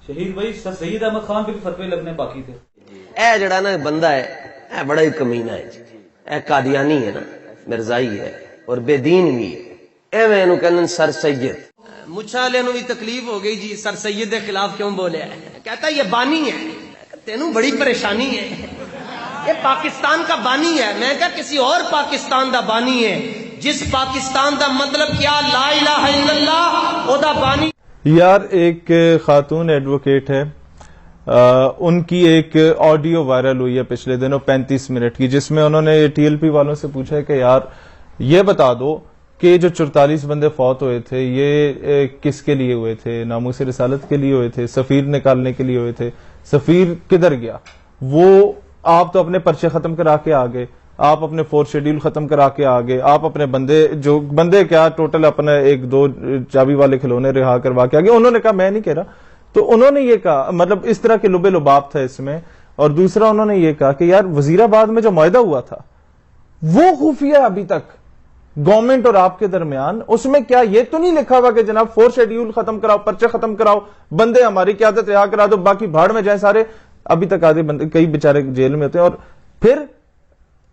شہید بھائی سید احمد خان پہ بھی فتوے لگنے باقی تھے. اے جڑا نا بندہ ہے اے بڑا ہی کمینہ ہے جی. اے قادیانی ہے نا، مرزائی ہے اور بے دین بھی ہے. ایویں اینو کہندے سر سید. مچھا والے نو بھی تکلیف ہو گئی جی، سر سید کے خلاف کیوں بولیا ہے؟ کہتا یہ بانی ہے. تینوں بڑی پریشانی ہے، یہ پاکستان کا بانی ہے. میں کہا کسی اور پاکستان دا بانی ہے. جس پاکستان دا مطلب کیا لا الہ الا اللہ او دا بانی. یار ایک خاتون ایڈوکیٹ ہے، ان کی ایک آڈیو وائرل ہوئی ہے پچھلے دنوں 35 منٹ کی، جس میں انہوں نے ٹی ایل پی والوں سے پوچھا ہے کہ یار یہ بتا دو کہ جو 44 بندے فوت ہوئے تھے یہ کس کے لیے ہوئے تھے؟ ناموس رسالت کے لیے ہوئے تھے؟ سفیر نکالنے کے لیے ہوئے تھے؟ سفیر کدھر گیا؟ وہ آپ تو اپنے پرچے ختم کرا کے آ گئے، آپ اپنے 4 شیڈیول ختم کرا کے آ گئے، آپ اپنے بندے کیا ٹوٹل اپنا 1-2 چابی والے کھلونے رہا کروا کے آ گئے. انہوں نے کہا میں نہیں کہہ رہا. تو انہوں نے یہ کہا، مطلب اس طرح کے لبے لباب تھا اس میں. اور دوسرا انہوں نے یہ کہا کہ یار وزیرآباد میں جو معاہدہ ہوا تھا وہ خفیہ ابھی تک گورنمنٹ اور آپ کے درمیان، اس میں کیا یہ تو نہیں لکھا ہوا کہ جناب 4 شیڈیول ختم کراؤ، پرچے ختم کراؤ، بندے ہماری قیادت رہا کرا دو، باقی بھاڑ میں جائیں سارے. ابھی تک آدھے بندے کئی بیچارے جیل میں ہوتے ہیں. اور پھر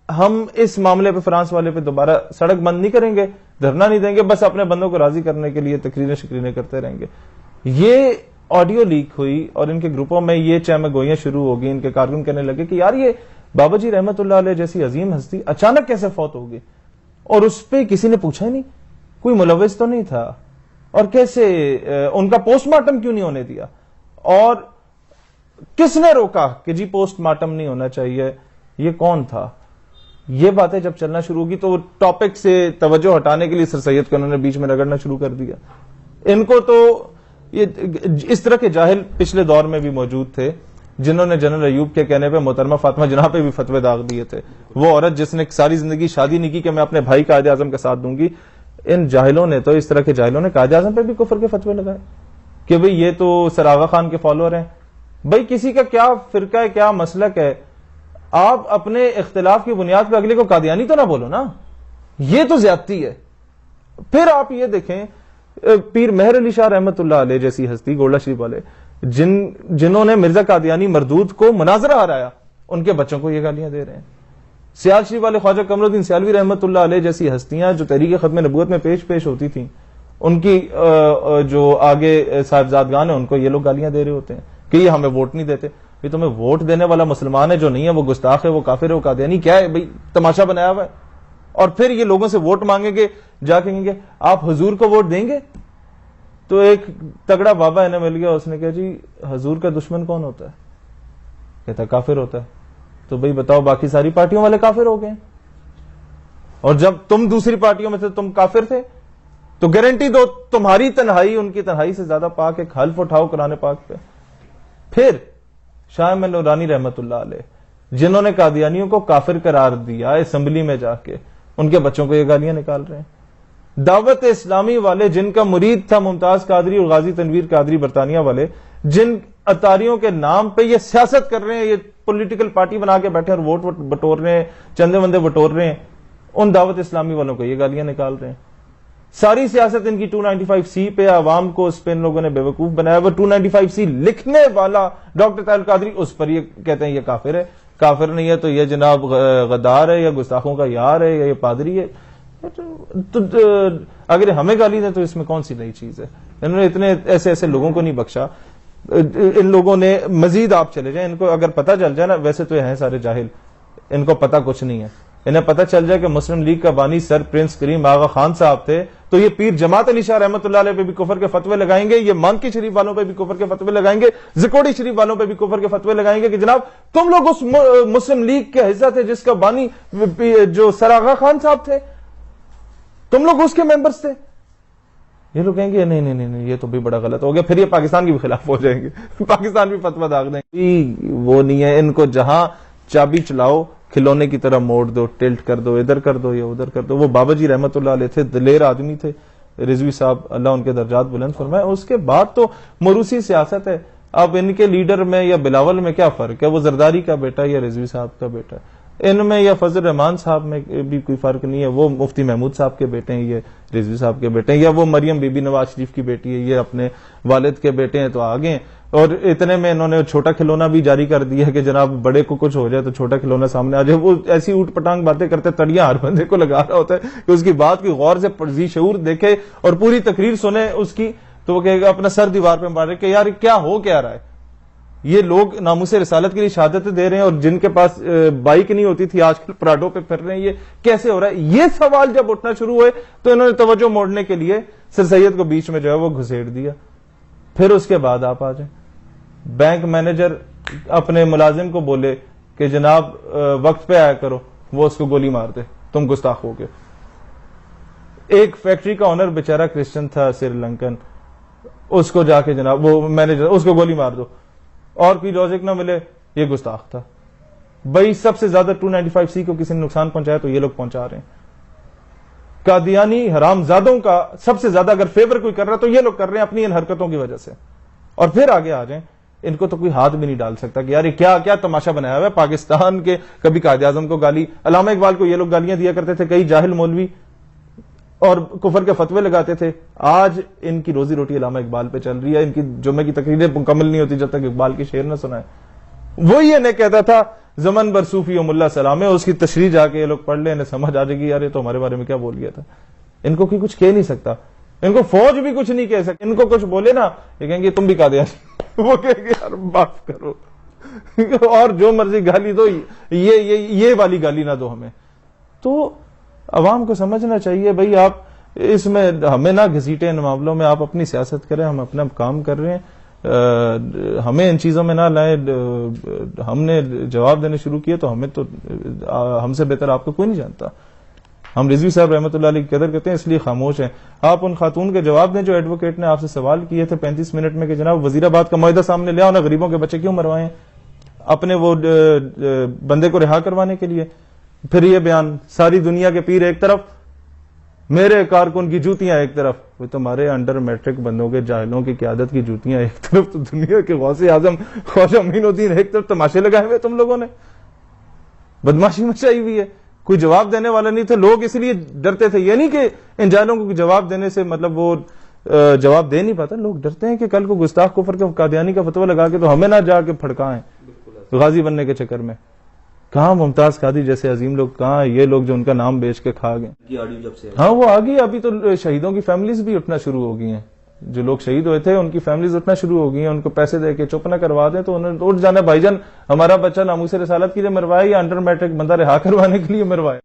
ہم اس معاملے پہ فرانس والے پہ دوبارہ سڑک بند نہیں کریں گے، دھرنا نہیں دیں گے، بس اپنے بندوں کو راضی کرنے کے لیے تقریریں شکرینے کرتے رہیں گے. یہ آڈیو لیک ہوئی اور ان کے گروپوں میں یہ چہمہ گوئیاں شروع ہو گئی. ان کے کارکن کہنے لگے کہ یار یہ بابا جی رحمت اللہ علیہ جیسی عظیم ہستی اچانک کیسے فوت ہو گئی، اور اس پہ کسی نے پوچھا ہی نہیں، کوئی ملوث تو نہیں تھا، اور کیسے ان کا پوسٹ مارٹم کیوں نہیں ہونے دیا، اور کس نے روکا کہ جی پوسٹ مارٹم نہیں ہونا چاہیے، یہ کون تھا. یہ باتیں جب چلنا شروع کی تو ٹاپک سے توجہ ہٹانے کے لیے سر سید کو انہوں نے بیچ میں رگڑنا شروع کر دیا. ان کو تو یہ اس طرح کے جاہل پچھلے دور میں بھی موجود تھے جنہوں نے جنرل ایوب کے کہنے پہ محترمہ فاطمہ جناح پہ بھی فتوے داغ دیے تھے. وہ عورت جس نے ساری زندگی شادی نہیں کی کہ میں اپنے بھائی قائد اعظم کا ساتھ دوں گی. ان جاہلوں نے تو، اس طرح کے جاہلوں نے قائد اعظم پہ بھی کفر کے فتوے لگائے کہ بھئی یہ تو سر آغا خان کے فالوور ہیں. بھئی کسی کا کیا فرقہ ہے، کیا مسلک ہے، آپ اپنے اختلاف کی بنیاد پہ اگلے کو قادیانی تو نہ بولو نا، یہ تو زیادتی ہے. پھر آپ یہ دیکھیں پیر مہر علی شاہ رحمت اللہ علیہ جیسی ہستی، گولڈا شریف والے، جنہوں نے مرزا قادیانی مردود کو مناظرہ ہرایا، ان کے بچوں کو یہ گالیاں دے رہے ہیں. سیال شریف والے خواجہ قمر الدین سیالوی رحمت اللہ علیہ جیسی ہستیاں جو تحریک ختم نبوت میں پیش ہوتی تھیں، ان کی جو آگے صاحبزادگان ہیں ان کو یہ لوگ گالیاں دے رہے ہوتے ہیں کہ یہ ہمیں ووٹ نہیں دیتے. یہ تمہیں ووٹ دینے والا مسلمان ہے جو نہیں ہے وہ گستاخ ہے، وہ کافر ہے، وہ قادیانی کیا ہے بھئی، تماشا بنایا ہوا ہے. اور پھر یہ لوگوں سے ووٹ مانگیں گے، جا کہیں گے آپ حضور کو ووٹ دیں گے. تو ایک تگڑا بابا انہیں مل گیا، اس نے کہا جی حضور کا دشمن کون ہوتا ہے؟ کہتا کافر ہوتا ہے. تو بھئی بتاؤ باقی ساری پارٹیوں والے کافر ہو گئے، اور جب تم دوسری پارٹیوں میں تھے تم کافر تھے، تو گارنٹی دو تمہاری تنہائی ان کی تنہائی سے زیادہ پاک ہے. حلف اٹھاؤ قرآن پاک پہ. پھر شاہ احمد نورانی رحمت اللہ علیہ جنہوں نے قادیانیوں کو کافر قرار دیا اسمبلی میں جا کے، ان کے بچوں کو یہ گالیاں نکال رہے ہیں. دعوت اسلامی والے جن کا مرید تھا ممتاز قادری اور غازی تنویر قادری برطانیہ والے، جن اتاریوں کے نام پہ یہ سیاست کر رہے ہیں، یہ پولیٹیکل پارٹی بنا کے بیٹھے اور ووٹ بٹور رہے ہیں، چندے وندے بٹور رہے ہیں، ان دعوت اسلامی والوں کو یہ گالیاں نکال رہے ہیں. ساری سیاست ان کی 295C پہ، عوام کو اس پہ ان لوگوں نے بیوقوف بنایا. وہ 295C لکھنے والا ڈاکٹر طاہر القادری اس پر یہ کہتے ہیں یہ کافر ہے، کافر نہیں ہے تو یہ جناب غدار ہے یا گستاخوں کا یار ہے یا یہ پادری ہے. تو اگر ہمیں گالی دیں تو اس میں کون سی نئی چیز ہے؟ انہوں نے اتنے ایسے لوگوں کو نہیں بخشا. ان لوگوں نے مزید، آپ چلے جائیں، ان کو اگر پتہ چل جائے نا، ویسے تو ہیں سارے جاہل، ان کو پتہ کچھ نہیں ہے. انہیں پتہ چل جائے کہ مسلم لیگ کا بانی سر پرنس کریم آغا خان صاحب تھے تو یہ پیر جماعت علی شاہ رحمت اللہ علیہ پہ بھی کفر کے فتوے لگائیں گے، یہ مانکی شریف والوں پہ بھی کفر کے فتوے لگائیں گے، زکوڑی شریف والوں پہ بھی کفر کے فتوے لگائیں گے کہ جناب تم لوگ اس مسلم لیگ کے حصہ تھے جس کا بانی جو سر آغا خان صاحب تھے، تم لوگ اس کے ممبرز تھے. یہ لوگ کہیں گے نہیں یہ تو بھی بڑا غلط ہو گیا، پھر یہ پاکستان کے بھی خلاف ہو جائیں گے، پاکستان بھی فتویٰ داغ دیں گے. وہ نہیں ہے، ان کو جہاں چابی چلاؤ کھلونے کی طرح موڑ دو، ٹلٹ کر دو، ادھر کر دو یا ادھر کر دو. وہ بابا جی رحمت اللہ علیہ تھے، دلیر آدمی تھے، رضوی صاحب اللہ ان کے درجات بلند فرمائے. اس کے بعد تو موروثی سیاست ہے. اب ان کے لیڈر میں یا بلاول میں کیا فرق ہے؟ وہ زرداری کا بیٹا یا رضوی صاحب کا بیٹا ہے. ان میں یا فضل رحمان صاحب میں بھی کوئی فرق نہیں ہے، وہ مفتی محمود صاحب کے بیٹے ہیں، یہ رضوی صاحب کے بیٹے ہیں، یا وہ مریم بی بی نواز شریف کی بیٹی ہے، یہ اپنے والد کے بیٹے ہیں تو آگے ہیں. اور اتنے میں انہوں نے چھوٹا کھلونا بھی جاری کر دیا کہ جناب بڑے کو کچھ ہو جائے تو چھوٹا کھلونا سامنے آ جائے. وہ ایسی اوٹ پٹانگ باتیں کرتے, تڑیاں ہر بندے کو لگا رہا ہوتا ہے کہ اس کی بات کی غور سے ذی شعور دیکھے اور پوری تقریر سنے اس کی, تو وہ کہے گا اپنا سر دیوار پہ مارے کہ یار کیا ہو کیا رہا ہے. یہ لوگ ناموس رسالت کے لیے شہادتیں دے رہے ہیں اور جن کے پاس بائک نہیں ہوتی تھی آج کل پراڈو پہ پھر رہے ہیں, یہ کیسے ہو رہا ہے. یہ سوال جب اٹھنا شروع ہوئے تو انہوں نے توجہ موڑنے کے لیے سر سید کو بیچ میں جو ہے وہ گھسیڑ دیا. پھر اس کے بعد آپ آ جائیں, بینک مینیجر اپنے ملازم کو بولے کہ جناب وقت پہ آیا کرو, وہ اس کو گولی مار دے, تم گستاخ ہو گئے. ایک فیکٹری کا اونر بیچارہ کرسچن تھا سری لنکن, اس کو جا کے جناب وہ مینیجر اس کو گولی مار دو, اور کوئی لاجک نہ ملے, یہ گستاخ تھا. بھائی سب سے زیادہ 295C کو کسی نے نقصان پہنچایا تو یہ لوگ پہنچا رہے ہیں. قادیانی حرام زادوں کا سب سے زیادہ اگر فیور کوئی کر رہا تو یہ لوگ کر رہے ہیں اپنی ان حرکتوں کی وجہ سے. اور پھر آگے آ جائیں, ان کو تو کوئی ہاتھ بھی نہیں ڈال سکتا کہ یار یہ کیا کیا تماشا بنایا ہوا ہے. پاکستان کے کبھی قائد اعظم کو گالی, علامہ اقبال کو یہ لوگ گالیاں دیا کرتے تھے, کئی جاہل مولوی اور کفر کے فتوے لگاتے تھے. آج ان کی روزی روٹی علامہ اقبال پہ چل رہی ہے. ان کی جمعے کی تقریریں مکمل نہیں ہوتی جب تک اقبال کی شعر نہ سنائے. وہی یہ کہتا تھا زمن بر صوفی ملا سلام ہے, اس کی تشریح جا کے یہ لوگ پڑھ لیں, انہیں سمجھ آ جائے گی یار یہ تو ہمارے بارے میں کیا بول گیا تھا. ان کو کوئی کچھ کہہ نہیں سکتا, ان کو فوج بھی کچھ نہیں کہہ سکتی. ان کو کچھ بولے نا یہ کہیں گے تم بھی قادیانی, وہ کہیں گے یار معاف کرو اور جو مرضی گالی دو, یہ والی گالی نہ دو ہمیں. تو عوام کو سمجھنا چاہیے بھائی آپ اس میں ہمیں نہ گھسیٹیں ان معاملوں میں, آپ اپنی سیاست کریں, ہم اپنا کام کر رہے ہیں, ہمیں ان چیزوں میں نہ لائیں. ہم نے جواب دینے شروع کیے تو ہمیں تو ہم سے بہتر آپ کو کوئی نہیں جانتا. ہم رضوی صاحب رحمۃ اللہ علیہ کی قدر کرتے ہیں اس لیے خاموش ہیں. آپ ان خاتون کے جواب دیں جو ایڈوکیٹ نے آپ سے سوال کیے تھے 35 منٹ میں کہ جناب وزیر آباد کا معاہدہ سامنے لے آؤ نا, غریبوں کے بچے کیوں مروائیں اپنے وہ بندے کو رہا کروانے کے لیے. پھر یہ بیان ساری دنیا کے پیر ایک طرف, میرے کارکن کی جوتیاں ایک طرف. وہ تمہارے انڈر میٹرک بندوں کے جاہلوں کی قیادت کی جوتیاں ایک طرف, تو دنیا کے غوث اعظم خواجہ معین الدین ایک طرف. تماشے لگائے ہوئے تم لوگوں نے, بدماشی مچائی ہوئی ہے. کوئی جواب دینے والا نہیں تھے لوگ, اس لیے ڈرتے تھے. یہ نہیں کہ ان جاہلوں کو جواب دینے سے مطلب وہ جواب دے نہیں پاتا, لوگ ڈرتے ہیں کہ کل کو گستاخ کفر کے قادیانی کا فتویٰ لگا کے تو ہمیں نہ جا کے پھڑکائیں غازی بننے کے چکر میں. کہاں ممتاز قادری جیسے عظیم لوگ, کہاں یہ لوگ جو ان کا نام بیچ کے کھا گئے. ہاں وہ آ گئی. ابھی تو شہیدوں کی فیملیز بھی اٹھنا شروع ہو گئی ہیں, جو لوگ شہید ہوئے تھے ان کی فیملیز اٹھنا شروع ہو گئی ہیں. ان کو پیسے دے کے چپ نہ کروا دیں تو انہوں نے اٹھ جانا, بھائی جان ہمارا بچہ ناموس رسالت کے لیے مروایا یا انڈر میٹرک بندہ رہا کروانے کے لیے مروایا.